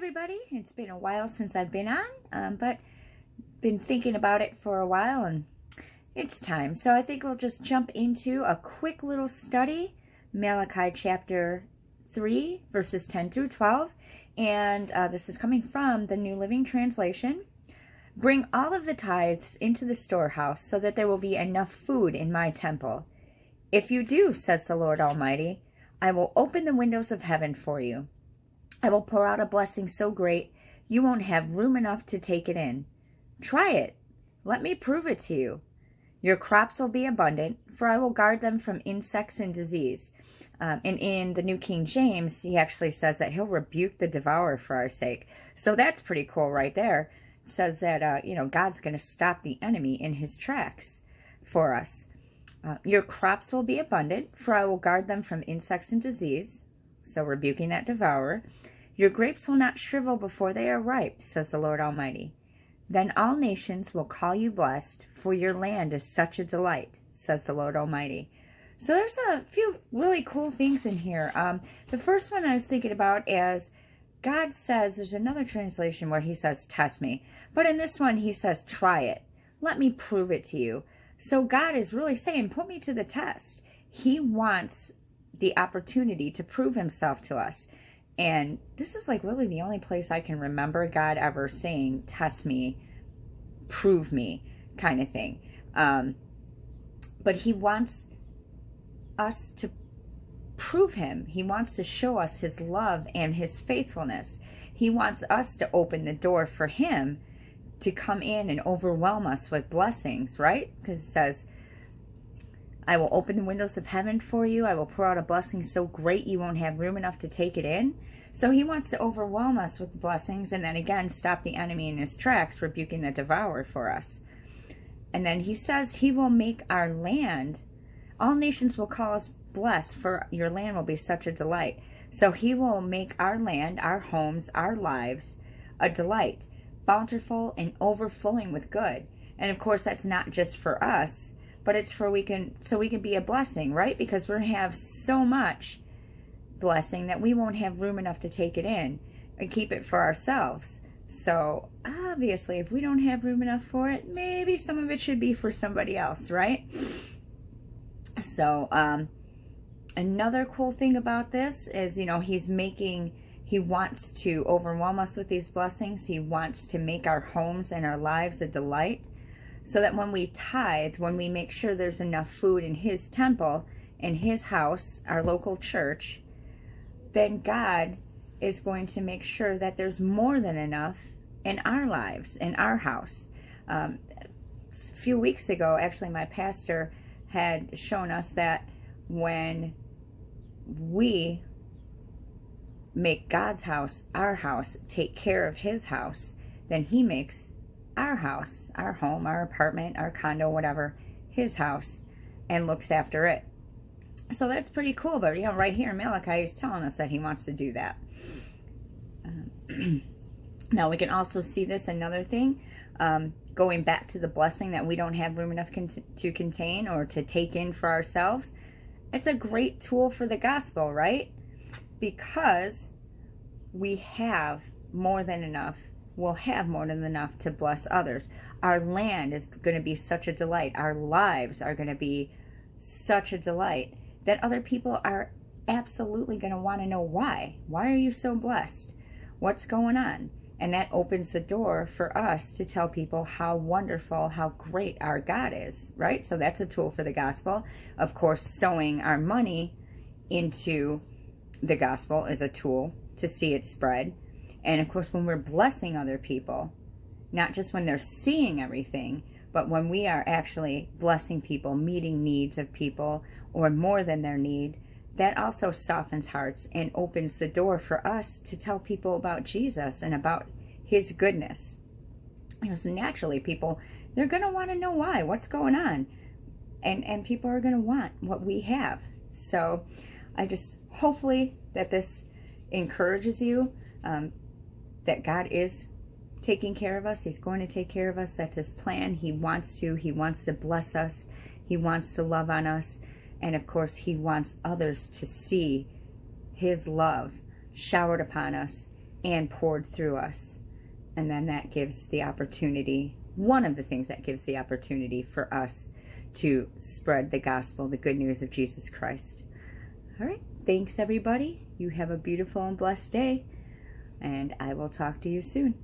everybody. It's been a while since I've been on, but been thinking about it for a while and it's time. So I think we'll just jump into a quick little study, Malachi chapter 3, verses 10 through 12. And this is coming from the New Living Translation. Bring all of the tithes into the storehouse so that there will be enough food in my temple. If you do, says the Lord Almighty, I will open the windows of heaven for you. I will pour out a blessing so great you won't have room enough to take it in. Try it. Let me prove it to you. Your crops will be abundant, for I will guard them from insects and disease. And in the New King James, he actually says that he'll rebuke the devourer for our sake. So that's pretty cool right there. It says that, God's going to stop the enemy in his tracks for us. Your crops will be abundant, for I will guard them from insects and disease. So rebuking that devourer. Your grapes will not shrivel before they are ripe, says the Lord Almighty. Then all nations will call you blessed, for your land is such a delight, says the Lord Almighty. So there's a few really cool things in here. The first one I was thinking about is God says, there's another translation where he says, test me. But in this one, he says, try it. Let me prove it to you. So God is really saying, put me to the test. He wants the opportunity to prove himself to us. And this is like really the only place I can remember God ever saying, test me, prove me, kind of thing. But he wants us to prove him. He wants to show us his love and his faithfulness. He wants us to open the door for him to come in and overwhelm us with blessings, right? Because it says, I will open the windows of heaven for you. I will pour out a blessing so great you won't have room enough to take it in. So he wants to overwhelm us with the blessings and then again stop the enemy in his tracks, rebuking the devourer for us. And then he says he will make our land, all nations will call us blessed, for your land will be such a delight. So he will make our land, our homes, our lives a delight, bountiful and overflowing with good. And of course that's not just for us, but it's so we can be a blessing, right? Because we're going to have so much blessing that we won't have room enough to take it in and keep it for ourselves. So obviously, if we don't have room enough for it, maybe some of it should be for somebody else, right? So another cool thing about this is, he wants to overwhelm us with these blessings. He wants to make our homes and our lives a delight. So that when we tithe, when we make sure there's enough food in his temple, in his house, our local church, then God is going to make sure that there's more than enough in our lives, in our house. A few weeks ago, actually, my pastor had shown us that when we make God's house, our house, take care of his house, then he makes our house, our home, our apartment, our condo, whatever, his house, and looks after it. So that's pretty cool. But right here, Malachi is telling us that he wants to do that. Now we can also see this, another thing, going back to the blessing that we don't have room enough to contain or to take in for ourselves. It's a great tool for the gospel, right? Because we have more than enough. We'll have more than enough to bless others. Our land is going to be such a delight. Our lives are going to be such a delight that other people are absolutely going to want to know why. Why are you so blessed? What's going on? And that opens the door for us to tell people how wonderful, how great our God is, right? So that's a tool for the gospel. Of course, sowing our money into the gospel is a tool to see it spread. And of course, when we're blessing other people, not just when they're seeing everything, but when we are actually blessing people, meeting needs of people, or more than their need, that also softens hearts and opens the door for us to tell people about Jesus and about his goodness. So naturally, people, they're going to want to know why, what's going on. And people are going to want what we have. So I just, hopefully that this encourages you, that God is taking care of us. He's going to take care of us. That's his plan. He wants to bless us. He wants to love on us. And of course, he wants others to see his love showered upon us and poured through us. And then that gives the opportunity, one of the things that gives the opportunity for us to spread the gospel, the good news of Jesus Christ. All right, thanks everybody. You have a beautiful and blessed day, and I will talk to you soon.